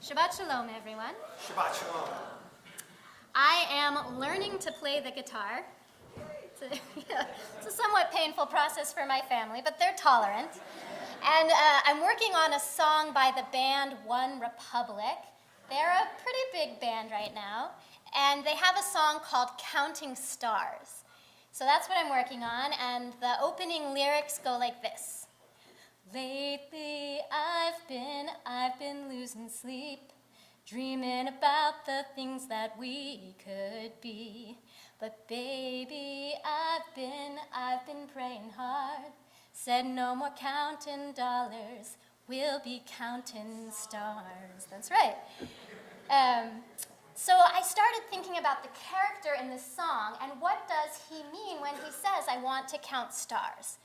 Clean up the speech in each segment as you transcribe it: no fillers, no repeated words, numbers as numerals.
Shabbat Shalom, everyone. Shabbat Shalom. I am learning to play the guitar. It's a somewhat painful process for my family, but they're tolerant. And I'm working on a song by the band One Republic. They're a pretty big band right now, and they have a song called Counting Stars. So that's what I'm working on, and the opening lyrics go like this. Lately I've been losing sleep, dreaming about the things that we could be. But baby, I've been praying hard. Said no more counting dollars, we'll be counting stars. That's right. So I started thinking about the character in this song, and what does he mean when he says, I want to count stars?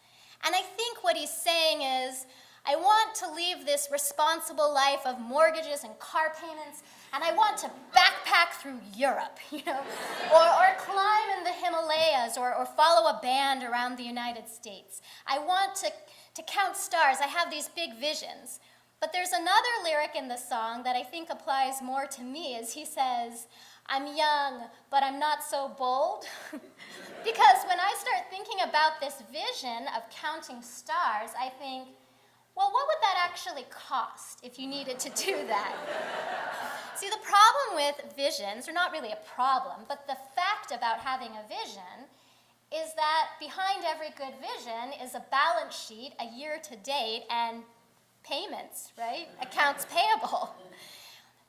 And I think what he's saying is, I want to leave this responsible life of mortgages and car payments, and I want to backpack through Europe, or climb in the Himalayas, or follow a band around the United States. I want to count stars. I have these big visions. But there's another lyric in the song that I think applies more to me, as he says, I'm young, but I'm not so bold. Because when I start thinking about this vision of counting stars, I think, well, what would that actually cost if you needed to do that? See, the problem with visions, or not really a problem, but the fact about having a vision is that behind every good vision is a balance sheet, a year to date, and payments, right? Accounts payable.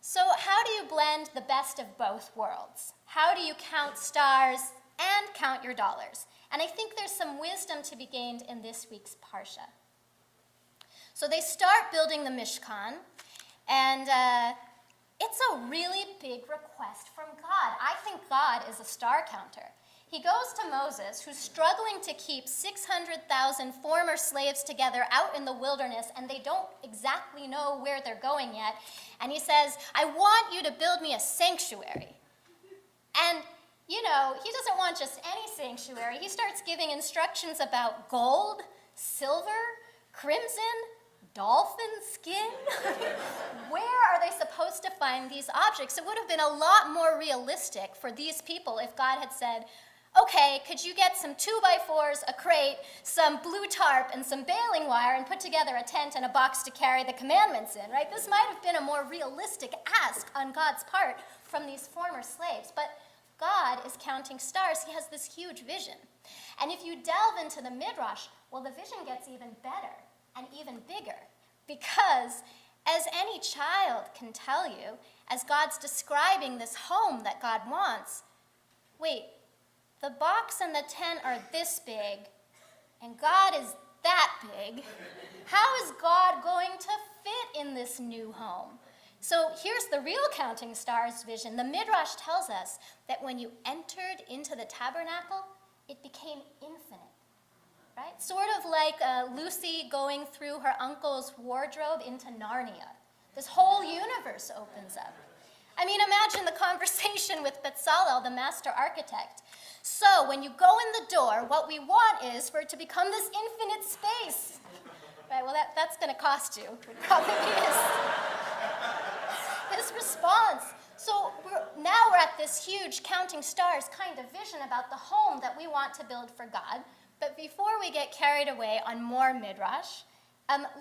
So how do you blend the best of both worlds? How do you count stars and count your dollars? And I think there's some wisdom to be gained in this week's Parsha. So they start building the Mishkan, and it's a really big request from God. I think God is a star counter. He goes to Moses, who's struggling to keep 600,000 former slaves together out in the wilderness, and they don't exactly know where they're going yet. And he says, I want you to build me a sanctuary. And, he doesn't want just any sanctuary. He starts giving instructions about gold, silver, crimson, dolphin skin. Where are they supposed to find these objects? It would have been a lot more realistic for these people if God had said, okay, could you get some 2x4s, a crate, some blue tarp, and some baling wire, and put together a tent and a box to carry the commandments in, right? This might have been a more realistic ask on God's part from these former slaves. But God is counting stars. He has this huge vision. And if you delve into the Midrash, well, the vision gets even better and even bigger. Because, as any child can tell you, as God's describing this home that God wants, wait, the box and the tent are this big, and God is that big. How is God going to fit in this new home? So here's the real counting stars vision. The Midrash tells us that when you entered into the tabernacle, it became infinite, right? Sort of like Lucy going through her uncle's wardrobe into Narnia. This whole universe opens up. I mean, imagine the conversation with Bezalel, the master architect. So when you go in the door, what we want is for it to become this infinite space. Right, well, that's going to cost you. It probably is. His response. So now we're at this huge counting stars kind of vision about the home that we want to build for God. But before we get carried away on more Midrash,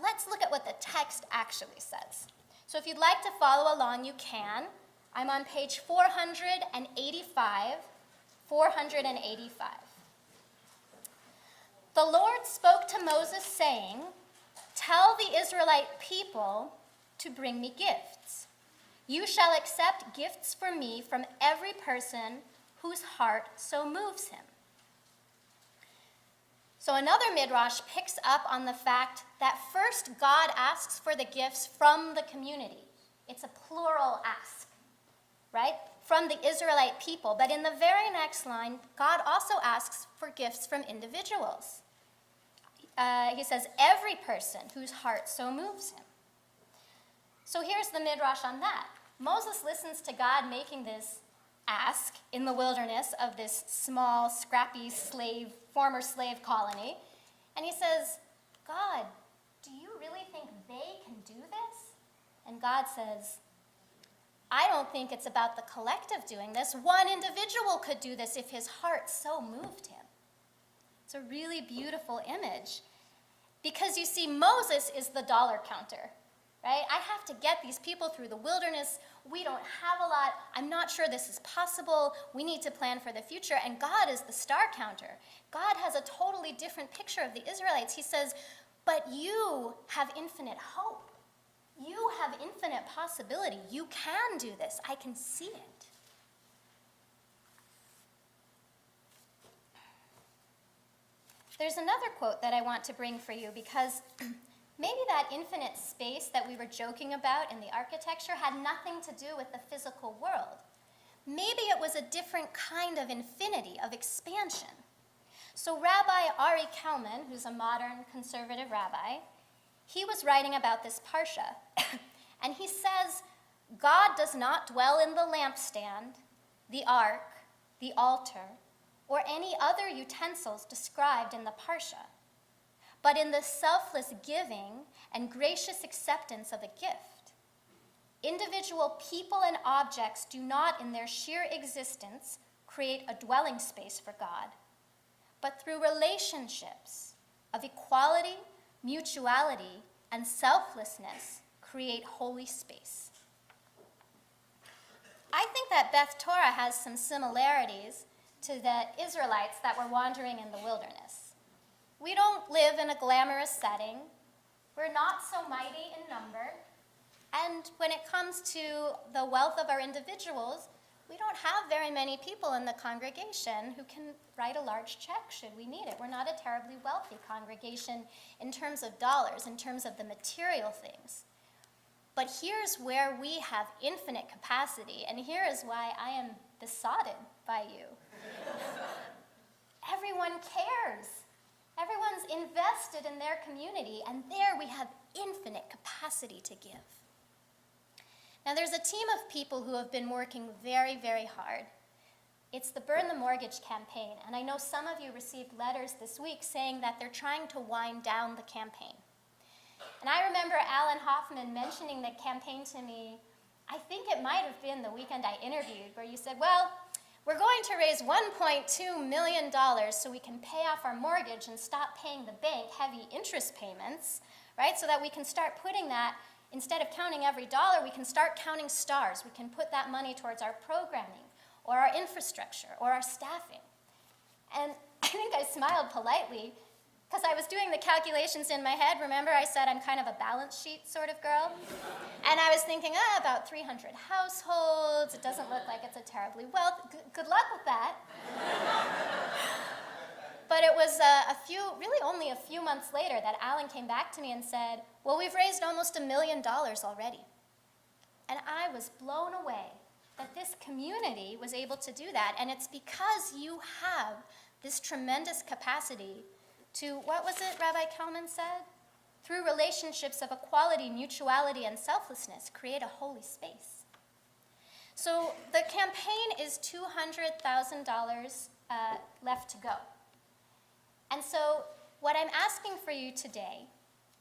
let's look at what the text actually says. So if you'd like to follow along, you can. I'm on page 485. 485. The Lord spoke to Moses, saying, tell the Israelite people to bring me gifts. You shall accept gifts for me from every person whose heart so moves him. So another Midrash picks up on the fact that first God asks for the gifts from the community. It's a plural ask, right? From the Israelite people. But in the very next line, God also asks for gifts from individuals. He says, every person whose heart so moves him. So here's the Midrash on that. Moses listens to God making this ask in the wilderness of this small, scrappy former slave colony. And he says, God, do you really think they can do this? And God says, I don't think it's about the collective doing this. One individual could do this if his heart so moved him. It's a really beautiful image. Because you see, Moses is the dollar counter, right? I have to get these people through the wilderness. We don't have a lot. I'm not sure this is possible. We need to plan for the future. And God is the star counter. God has a totally different picture of the Israelites. He says, but you have infinite hope. You have infinite possibility. You can do this. I can see it. There's another quote that I want to bring for you because maybe that infinite space that we were joking about in the architecture had nothing to do with the physical world. Maybe it was a different kind of infinity, of expansion. So Rabbi Ari Kalman, who's a modern conservative rabbi, he was writing about this parsha, and he says, God does not dwell in the lampstand, the ark, the altar, or any other utensils described in the parsha, but in the selfless giving and gracious acceptance of a gift. Individual people and objects do not, in their sheer existence, create a dwelling space for God, but through relationships of equality, mutuality, and selflessness, create holy space. I think that Beth Torah has some similarities to the Israelites that were wandering in the wilderness. We don't live in a glamorous setting. We're not so mighty in number. And when it comes to the wealth of our individuals, we don't have very many people in the congregation who can write a large check should we need it. We're not a terribly wealthy congregation in terms of dollars, in terms of the material things. But here's where we have infinite capacity, and here is why I am besotted by you. Everyone cares. Everyone's invested in their community, and there we have infinite capacity to give. Now, there's a team of people who have been working very, very hard. It's the Burn the Mortgage campaign, and I know some of you received letters this week saying that they're trying to wind down the campaign. And I remember Alan Hoffman mentioning the campaign to me. I think it might have been the weekend I interviewed, where you said, well, we're going to raise $1.2 million so we can pay off our mortgage and stop paying the bank heavy interest payments, right? So that we can start putting that, instead of counting every dollar, we can start counting stars. We can put that money towards our programming or our infrastructure or our staffing. And I think I smiled politely because I was doing the calculations in my head. Remember, I said I'm kind of a balance sheet sort of girl? And I was thinking, about 300 households. It doesn't look like it's a terribly wealthy. Good luck with that. But it was really only a few months later that Alan came back to me and said, well, we've raised almost $1 million already. And I was blown away that this community was able to do that. And it's because you have this tremendous capacity to, what was it Rabbi Kalman said? Through relationships of equality, mutuality, and selflessness, create a holy space. So the campaign is $200,000 left to go. And so what I'm asking for you today,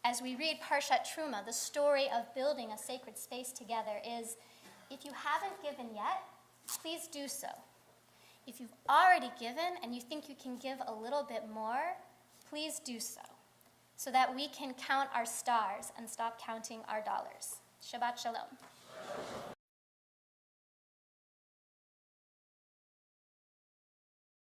as we read Parshat Terumah, the story of building a sacred space together, is if you haven't given yet, please do so. If you've already given and you think you can give a little bit more, please do so that we can count our stars and stop counting our dollars. Shabbat Shalom.